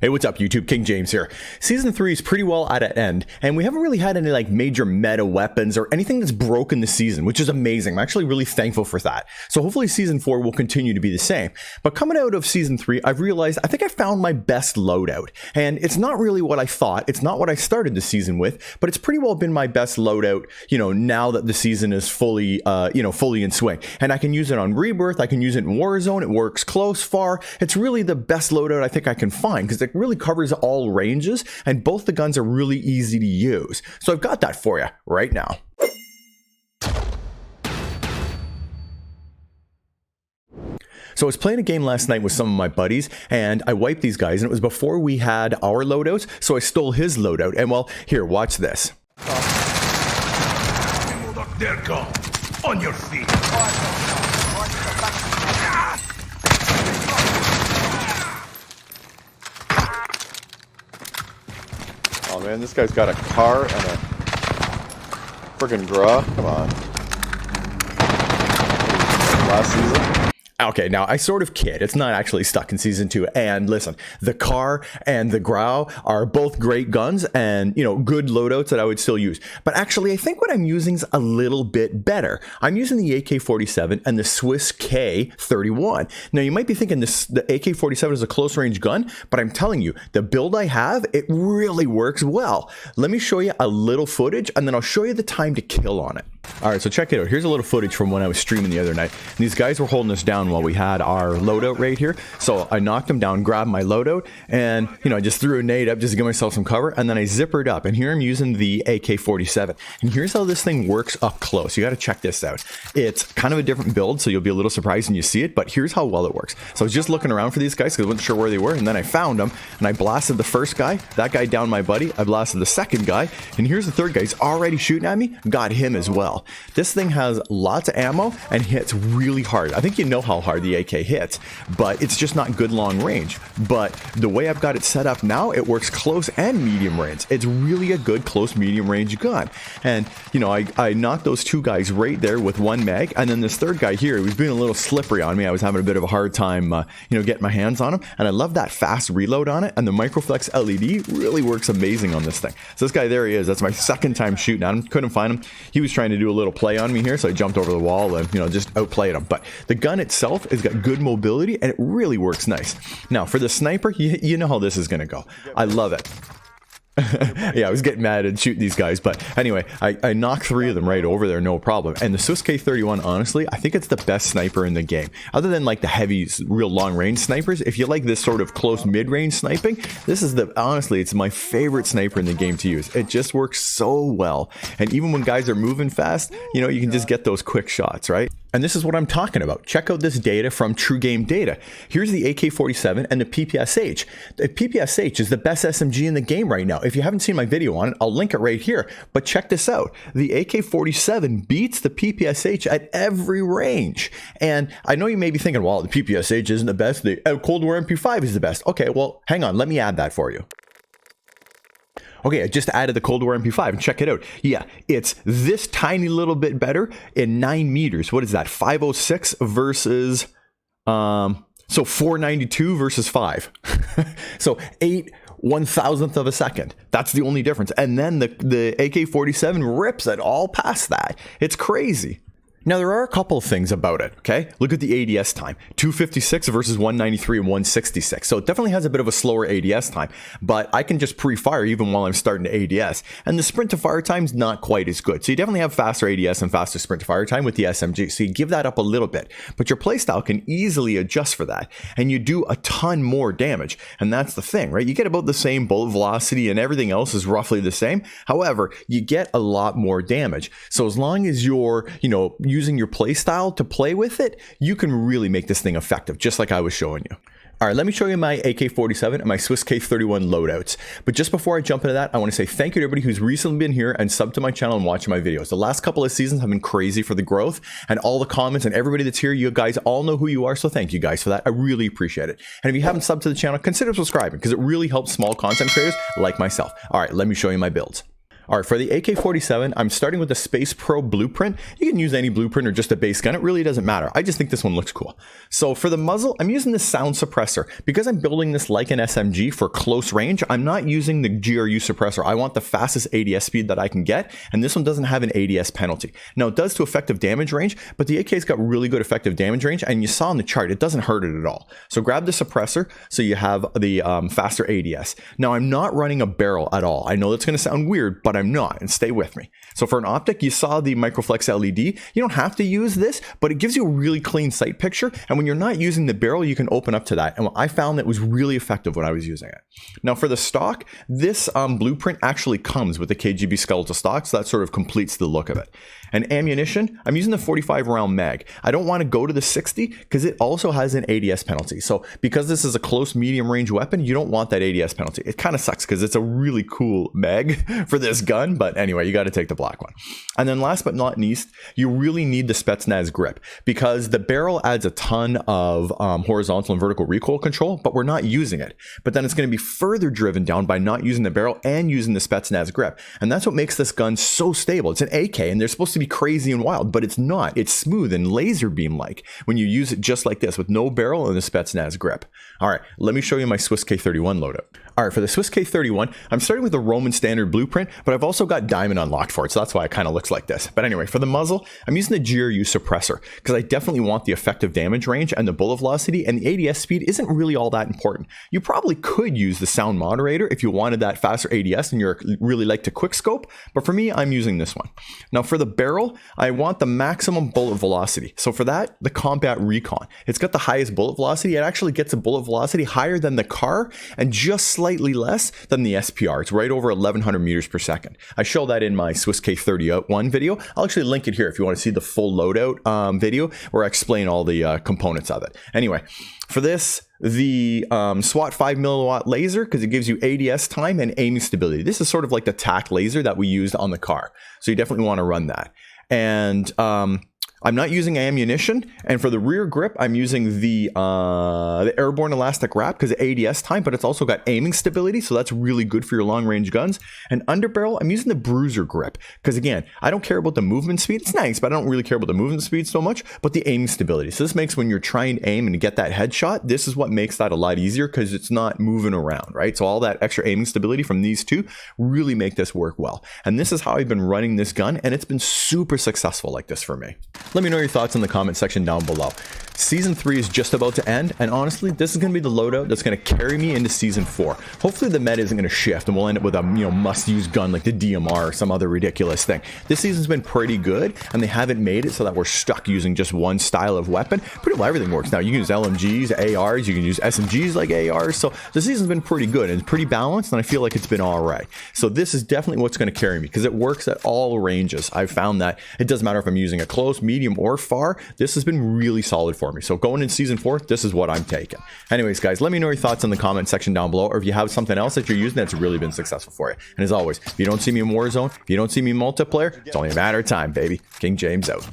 Hey, what's up YouTube? King James here. Season 3 is pretty well at an end, and we haven't really had any major meta weapons or anything that's broken the season, which is amazing. I'm actually really thankful for that. So hopefully Season 4 will continue to be the same. But coming out of Season 3, I've realized I think I found my best loadout. And it's not really what I thought. It's not what I started the season with, but it's pretty well been my best loadout, now that the season is fully in swing. And I can use it on Rebirth, I can use it in Warzone, it works close, far. It's really the best loadout I think I can find, because it really covers all ranges, and both the guns are really easy to use. So I've got that for you right now. So I was playing a game last night with some of my buddies, and I wiped these guys, and it was before we had our loadouts, so I stole his loadout. And well, here, watch this. There, go. On your feet. Oh man, this guy's got a car and a friggin' gra. Come on. Last season? Okay, now I sort of kid. It's not actually stuck in Season 2. And listen, the car and the Grau are both great guns and, good loadouts that I would still use. But actually, I think what I'm using is a little bit better. I'm using the AK47 and the Swiss K31. Now, you might be thinking the AK47 is a close-range gun, but I'm telling you, the build I have, it really works well. Let me show you a little footage, and then I'll show you the time to kill on it. All right, so check it out. Here's a little footage from when I was streaming the other night. And these guys were holding us down while we had our loadout right here. So I knocked them down, grabbed my loadout, and I just threw a nade up just to give myself some cover, and then I zippered up. And here I'm using the AK-47. And here's how this thing works up close. You got to check this out. It's kind of a different build, so you'll be a little surprised when you see it, but here's how well it works. So I was just looking around for these guys because I wasn't sure where they were, and then I found them, and I blasted the first guy. That guy downed my buddy. I blasted the second guy, and here's the third guy. He's already shooting at me. Got him as well. This thing has lots of ammo and hits really hard. I think you know how hard the AK hits, but it's just not good long range. But the way I've got it set up now, it works close and medium range. It's really a good close medium range gun. And I knocked those two guys right there with one mag, and then this third guy here, he was being a little slippery on me. I was having a bit of a hard time getting my hands on him, and I love that fast reload on it, and the Microflex LED really works amazing on this thing. So this guy, there he is. That's my second time shooting at him. Couldn't find him. He was trying to do a little play on me here, so I jumped over the wall and just outplayed him. But the gun itself has got good mobility, and it really works nice. Now for the sniper, you know how this is gonna go. I love it. Yeah, I was getting mad and shooting these guys, but anyway, I knocked 3 of them right over there, no problem. And the Swiss K31, honestly, I think it's the best sniper in the game. Other than the heavy, real long-range snipers, if you like this sort of close mid-range sniping, this is honestly, it's my favorite sniper in the game to use. It just works so well. And even when guys are moving fast, you can just get those quick shots, right? And this is what I'm talking about. Check out this data from True Game Data. Here's the AK-47 and the PPSH. The PPSH is the best SMG in the game right now. If you haven't seen my video on it, I'll link it right here. But check this out. The AK-47 beats the PPSH at every range. And I know you may be thinking, well, the PPSH isn't the best. The Cold War MP5 is the best. Okay, well, hang on. Let me add that for you. Okay, I just added the Cold War MP5 and check it out. Yeah, it's this tiny little bit better in 9 meters. What is that? 506 versus, so 492 versus 5. So 8/1000th of a second. That's the only difference. And then the AK-47 rips it all past that. It's crazy. Now, there are a couple of things about it, okay? Look at the ADS time. 256 versus 193 and 166. So it definitely has a bit of a slower ADS time, but I can just pre-fire even while I'm starting to ADS. And the sprint to fire time's not quite as good. So you definitely have faster ADS and faster sprint to fire time with the SMG. So you give that up a little bit, but your playstyle can easily adjust for that. And you do a ton more damage. And that's the thing, right? You get about the same bullet velocity and everything else is roughly the same. However, you get a lot more damage. So as long as you're, using your play style to play with it, you can really make this thing effective, just like I was showing you. All right, let me show you my AK-47 and my Swiss K31 loadouts. But just before I jump into that, I want to say thank you to everybody who's recently been here and subbed to my channel and watching my videos. The last couple of seasons have been crazy for the growth, and all the comments and everybody that's here, you guys all know who you are, so thank you guys for that. I really appreciate it. And if you haven't subbed to the channel, consider subscribing because it really helps small content creators like myself. All right, let me show you my builds. All right, for the AK47, I'm starting with the Space Pro blueprint. You can use any blueprint or just a base gun. It really doesn't matter. I just think this one looks cool. So for the muzzle, I'm using the sound suppressor. Because I'm building this like an SMG for close range, I'm not using the GRU suppressor. I want the fastest ADS speed that I can get, and this one doesn't have an ADS penalty. Now, it does to effective damage range, but the AK's got really good effective damage range, and you saw on the chart, it doesn't hurt it at all. So grab the suppressor so you have the faster ADS. Now, I'm not running a barrel at all. I know that's going to sound weird, but I'm not, and stay with me. So for an optic, you saw the Microflex LED. You don't have to use this, but it gives you a really clean sight picture, and when you're not using the barrel, you can open up to that, and I found that was really effective when I was using it. Now for the stock, this blueprint actually comes with the KGB skeletal stock, so that sort of completes the look of it. And ammunition, I'm using the 45 round mag. I don't want to go to the 60 because it also has an ADS penalty. So because this is a close medium range weapon, you don't want that ADS penalty. It kind of sucks because it's a really cool mag for this gun, but anyway, you got to take the black one. And then last but not least, you really need the Spetsnaz grip because the barrel adds a ton of horizontal and vertical recoil control, but we're not using it. But then it's going to be further driven down by not using the barrel and using the Spetsnaz grip. And that's what makes this gun so stable. It's an AK and they're supposed to be crazy and wild, but it's not. It's smooth and laser beam like when you use it just like this with no barrel and the Spetsnaz grip. All right, let me show you my Swiss K31 loadout. All right, for the Swiss K31, I'm starting with the Roman standard blueprint, but I've also got diamond unlocked for it, so that's why it kind of looks like this. But anyway, for the muzzle, I'm using the GRU suppressor because I definitely want the effective damage range and the bullet velocity, and the ADS speed isn't really all that important. You probably could use the sound moderator if you wanted that faster ADS and you're really like to quick scope, but for me, I'm using this one. Now for the barrel, I want the maximum bullet velocity. So for that, the Combat Recon. It's got the highest bullet velocity. It actually gets a bullet velocity higher than the car and just slightly less than the SPR. It's right over 1100 meters per second. I show that in my Swiss K31 video. I'll actually link it here if you want to see the full loadout video where I explain all the components of it. Anyway, for this, the SWAT 5 milliwatt laser, because it gives you ADS time and aiming stability. This is sort of like the TAC laser that we used on the car. So you definitely want to run that. And I'm not using ammunition, and for the rear grip, I'm using the airborne elastic wrap because of ADS time, but it's also got aiming stability, so that's really good for your long-range guns. And underbarrel, I'm using the bruiser grip because, again, I don't care about the movement speed. It's nice, but I don't really care about the movement speed so much, but the aiming stability. So this makes when you're trying to aim and get that headshot, this is what makes that a lot easier because it's not moving around, right? So all that extra aiming stability from these two really make this work well. And this is how I've been running this gun, and it's been super successful like this for me. Let me know your thoughts in the comment section down below. Season 3 is just about to end, and honestly, this is going to be the loadout that's going to carry me into Season 4. Hopefully the meta isn't going to shift, and we'll end up with a must-use gun like the DMR or some other ridiculous thing. This season's been pretty good, and they haven't made it so that we're stuck using just one style of weapon. Pretty well everything works now. You can use LMGs, ARs, you can use SMGs like ARs, so the season's been pretty good, and it's pretty balanced, and I feel like it's been alright. So this is definitely what's going to carry me, because it works at all ranges. I've found that it doesn't matter if I'm using a close, medium, or far. This has been really solid for me. So going in Season 4, this is what I'm taking. Anyways, guys, let me know your thoughts in the comment section down below, or if you have something else that you're using that's really been successful for you. And as always, if you don't see me in Warzone, if you don't see me in multiplayer, it's only a matter of time, baby. King James out.